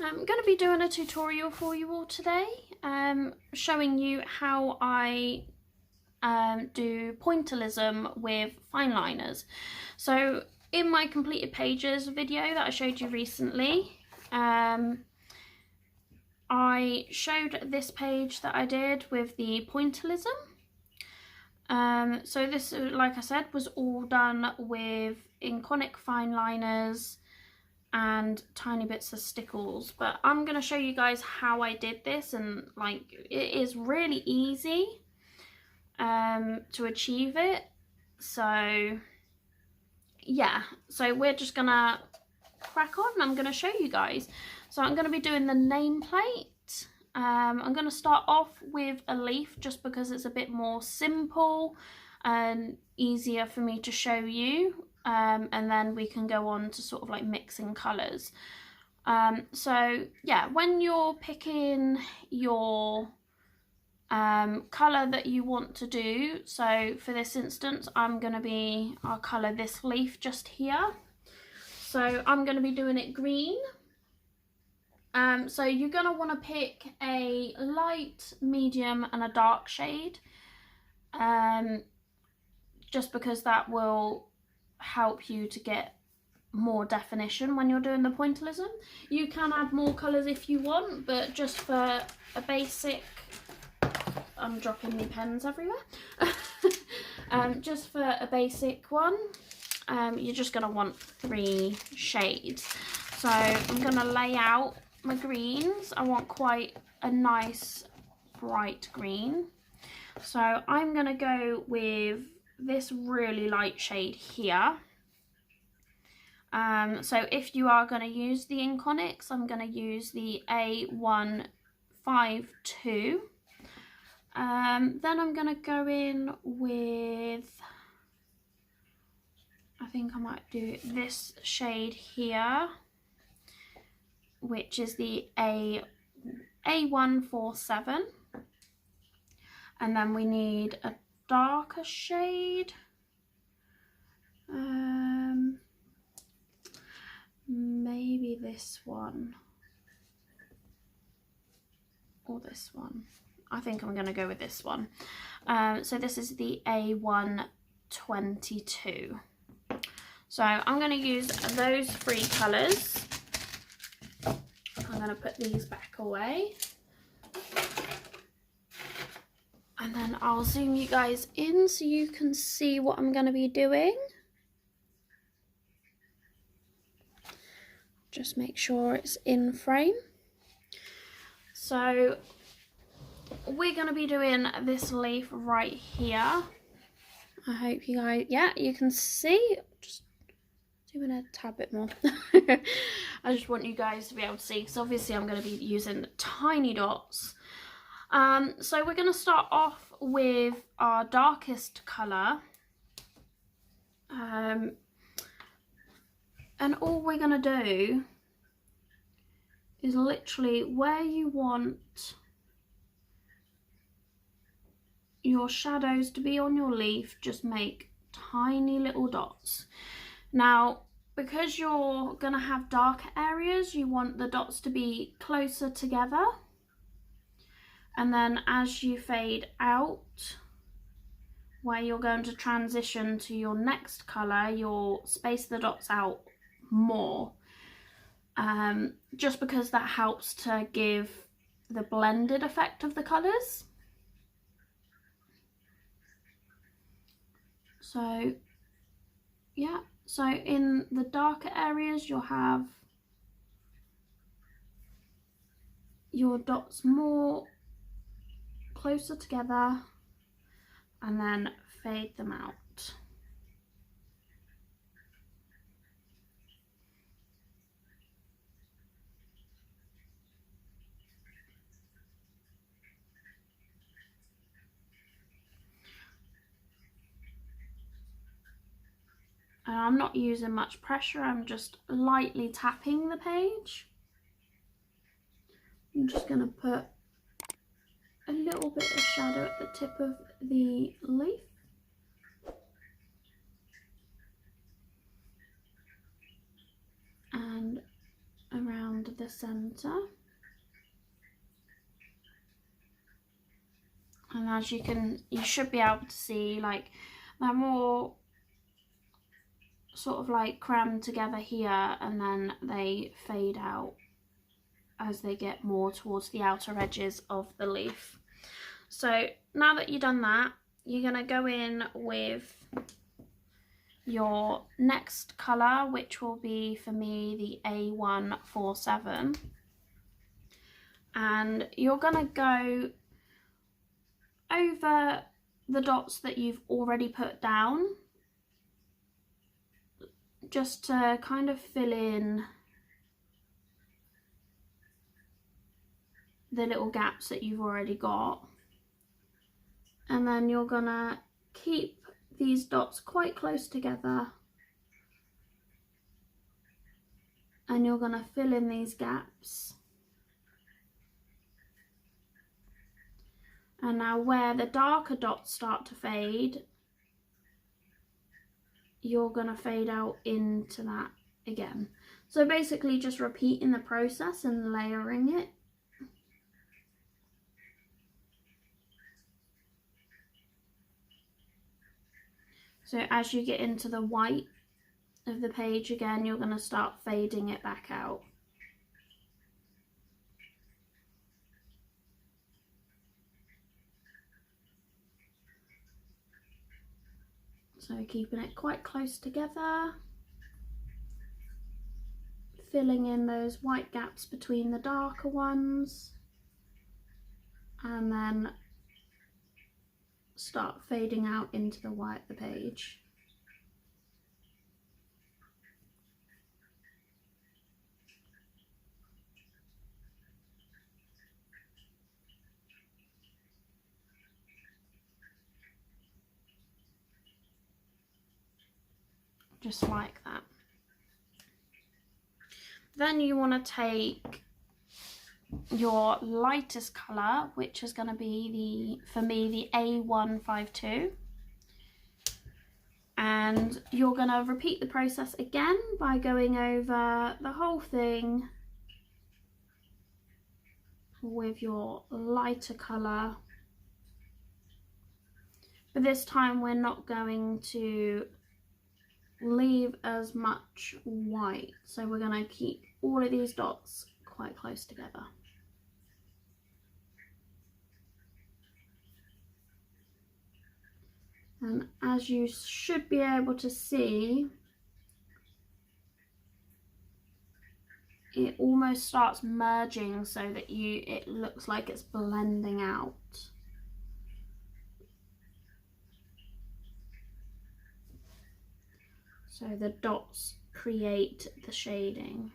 I'm going to be doing a tutorial for you all today, showing you how I do pointillism with fine liners. So in my completed pages video that I showed you recently, I showed this page that I did with the pointillism. So this, like I said, was all done with iconic fine liners and tiny bits of stickles, but I'm going to show you guys how I did this, and like it is really easy to achieve it. So yeah, so we're just gonna crack on and I'm going to show you guys. So I'm going to be doing the nameplate. I'm going to start off with a leaf just because it's a bit more simple and easier for me to show you, and then we can go on to sort of like mixing colours. So yeah, when you're picking your colour that you want to do, so for this instance I'll colour this leaf just here. So I'm going to be doing it green. So you're going to want to pick a light, medium and a dark shade, just because that will help you to get more definition when you're doing the pointillism. You can add more colours if you want, but just for a basic, I'm dropping my pens everywhere. Just for a basic one, you're just going to want 3 shades. So I'm going to lay out my greens. I want quite a nice bright green. So I'm going to go with this really light shade here. So if you are going to use the Inconics, I'm going to use the A152. Then I'm going to go in with, I think I might do this shade here, which is the A147. And then we need a darker shade. Maybe this one or this one. I think I'm going to go with this one. So this is the A122. So I'm going to use those 3 colours. I'm going to put these back away. And then I'll zoom you guys in so you can see what I'm going to be doing. Just make sure it's in frame. So we're going to be doing this leaf right here. I hope you guys, yeah, you can see. Just doing a tad bit more. I just want you guys to be able to see, because obviously I'm going to be using tiny dots. So we're going to start off with our darkest colour. And all we're going to do is literally where you want your shadows to be on your leaf, just make tiny little dots. Now, because you're going to have darker areas, you want the dots to be closer together. And then as you fade out, where you're going to transition to your next colour, you'll space the dots out more, just because that helps to give the blended effect of the colours. So yeah, so in the darker areas you'll have your dots more closer together, and then fade them out. And I'm not using much pressure, I'm just lightly tapping the page. I'm just going to put a little bit of shadow at the tip of the leaf. And around around the center. And as you should be able to see, like, they're more sort of like crammed together here, and then they fade out as they get more towards the outer edges of the leaf. So now that you've done that, you're going to go in with your next colour, which will be for me the A147, and you're going to go over the dots that you've already put down, just to kind of fill in the little gaps that you've already got. And then you're gonna keep these dots quite close together, and you're gonna fill in these gaps. And now where the darker dots start to fade, you're gonna fade out into that again. So basically just repeating the process and layering it. So as you get into the white of the page again, you're gonna start fading it back out. So keeping it quite close together, filling in those white gaps between the darker ones, and then start fading out into the white of the page. Just like that. Then you want to take your lightest colour, which is going to be for me the A152, and you're going to repeat the process again by going over the whole thing with your lighter colour, but this time we're not going to leave as much white, so we're going to keep all of these dots quite close together. And as you should be able to see, it almost starts merging so that it looks like it's blending out. So the dots create the shading.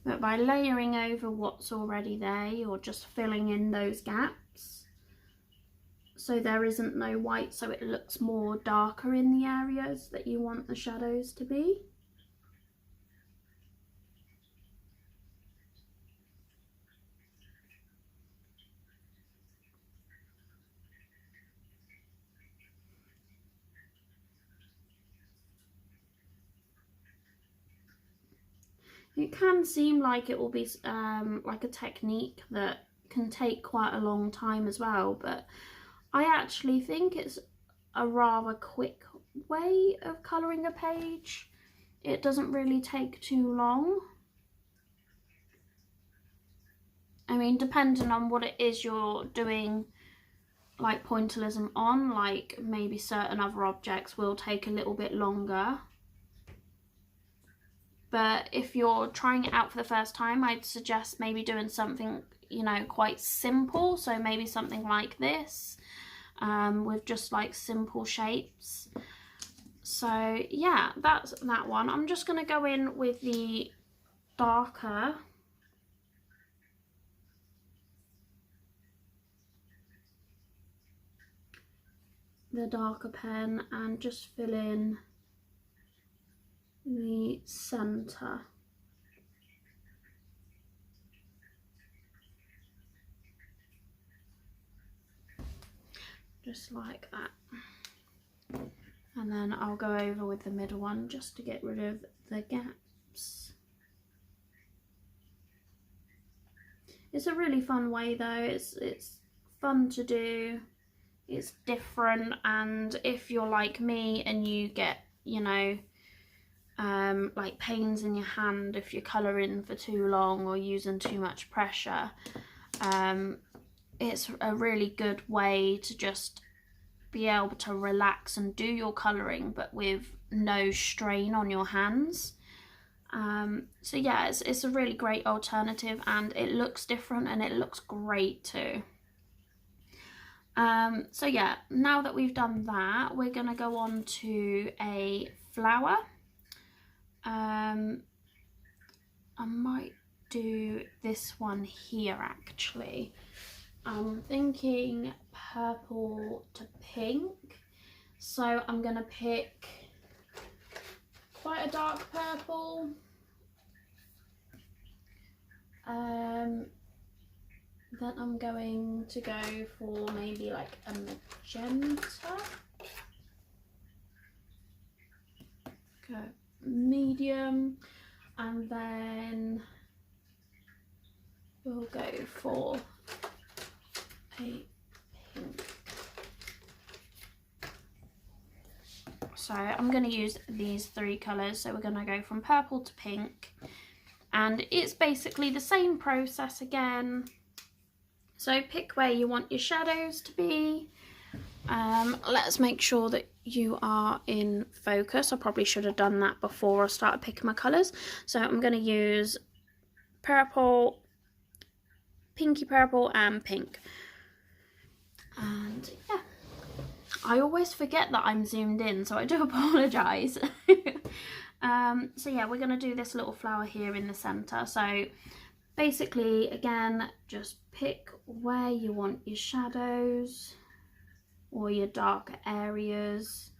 But by layering over what's already there, you're just filling in those gaps, so there isn't no white, so it looks more darker in the areas that you want the shadows to be. It can seem like it will be like a technique that can take quite a long time as well, but I actually think it's a rather quick way of colouring a page. It doesn't really take too long. I mean, depending on what it is you're doing like pointillism on, like maybe certain other objects will take a little bit longer. But if you're trying it out for the first time, I'd suggest maybe doing something, you know, quite simple. So maybe something like this, with just like simple shapes. So yeah, that's that one. I'm just going to go in with the darker pen and just fill in the center. just like that. And then I'll go over with the middle one just to get rid of the gaps. It's a really fun way though, it's fun to do, it's different, and if you're like me and you get, you know, like pains in your hand if you're colouring for too long or using too much pressure, it's a really good way to just be able to relax and do your colouring but with no strain on your hands. So yeah, it's a really great alternative, and it looks different and it looks great too. So yeah, now that we've done that, we're going to go on to a flower. I might do this one here actually. I'm thinking purple to pink, so I'm going to pick quite a dark purple. Then I'm going to go for maybe like a magenta. Go medium, and then we'll go for a pink. So I'm going to use these three colours, so we're going to go from purple to pink, and it's basically the same process again. So pick where you want your shadows to be. Let's make sure that you are in focus. I probably should have done that before I started picking my colours. So I'm going to use purple, pinky purple and pink. And yeah, I always forget that I'm zoomed in, so I do apologise. So yeah, we're going to do this little flower here in the centre. So basically, again, just pick where you want your shadows or your darker areas.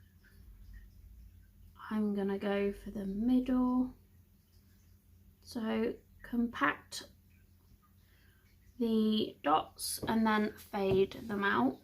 I'm going to go for the middle. So compact the dots and then fade them out.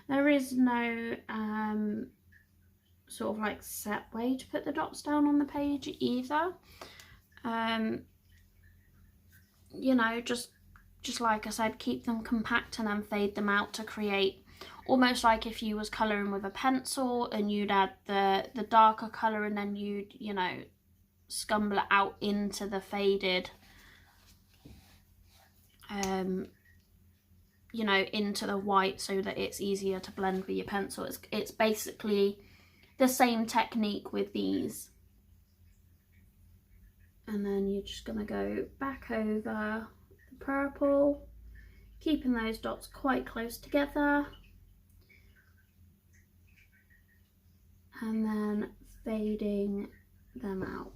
There is no sort of like set way to put the dots down on the page either. You know, just like I said, keep them compact and then fade them out to create almost like if you was colouring with a pencil and you'd add the darker colour and then you'd, you know, scumble it out into the faded, you know, into the white so that it's easier to blend with your pencil. It's basically the same technique with these. And then you're just going to go back over the purple, keeping those dots quite close together, and then fading them out.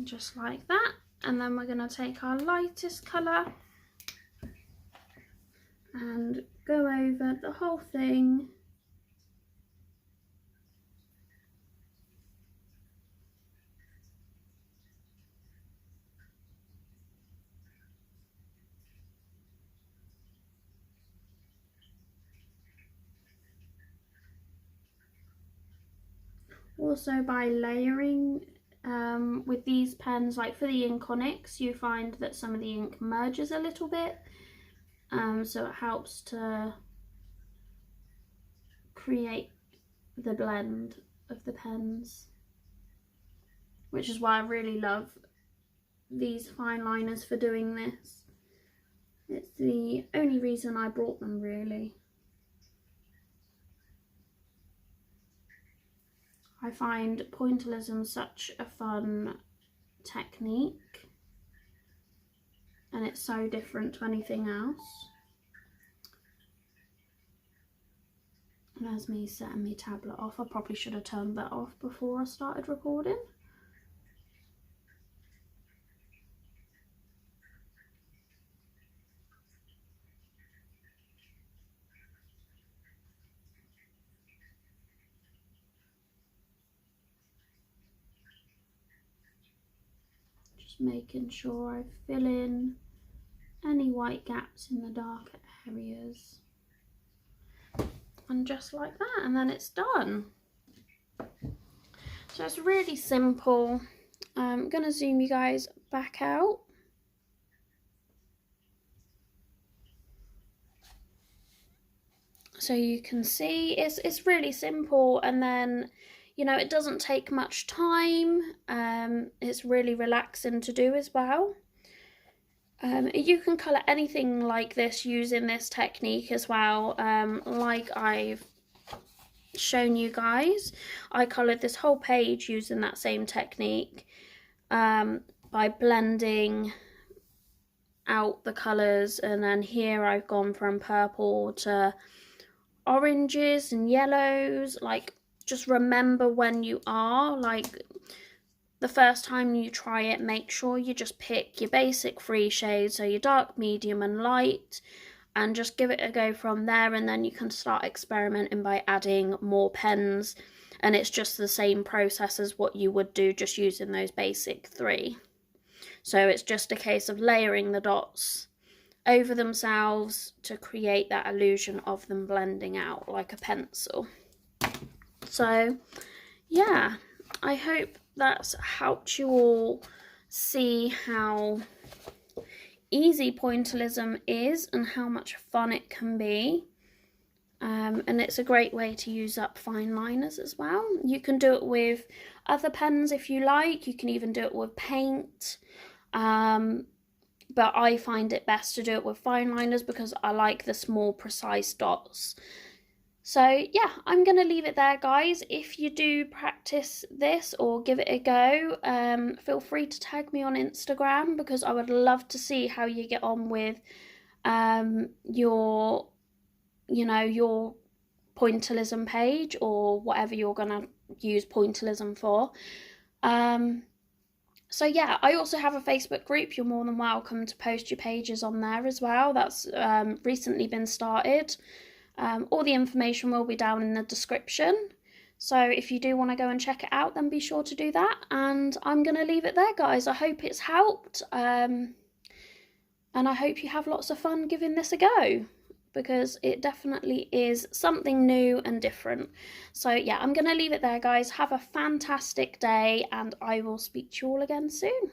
Just like that, and then we're going to take our lightest colour and go over the whole thing. Also, by layering with these pens, like for the Inconics, you find that some of the ink merges a little bit, so it helps to create the blend of the pens, which is why I really love these fine liners for doing this. It's the only reason I bought them, really. I find pointillism such a fun technique, and it's so different to anything else. And there's me setting my tablet off. I probably should have turned that off before I started recording. Making sure I fill in any white gaps in the darker areas, and just like that, and then it's done. So it's really simple. I'm gonna zoom you guys back out. So you can see it's really simple, and then, you know, it doesn't take much time. It's really relaxing to do as well. You can colour anything like this using this technique as well. Like I've shown you guys, I coloured this whole page using that same technique, by blending out the colours, and then here I've gone from purple to oranges and yellows. Like, just remember when you are, like, the first time you try it, make sure you just pick your basic 3 shades, so your dark, medium and light, and just give it a go from there, and then you can start experimenting by adding more pens, and it's just the same process as what you would do just using those basic 3. So it's just a case of layering the dots over themselves to create that illusion of them blending out like a pencil. So yeah, I hope that's helped you all see how easy pointillism is and how much fun it can be. And it's a great way to use up fine liners as well. You can do it with other pens if you like. You can even do it with paint. But I find it best to do it with fine liners because I like the small precise dots. So yeah, I'm going to leave it there, guys. If you do practice this or give it a go, feel free to tag me on Instagram, because I would love to see how you get on with your pointillism page, or whatever you're going to use pointillism for. So yeah, I also have a Facebook group. You're more than welcome to post your pages on there as well. That's recently been started. All the information will be down in the description. So if you do want to go and check it out, then be sure to do that. And I'm going to leave it there, guys. I hope it's helped. And I hope you have lots of fun giving this a go, because it definitely is something new and different. So yeah, I'm going to leave it there, guys. Have a fantastic day, and I will speak to you all again soon.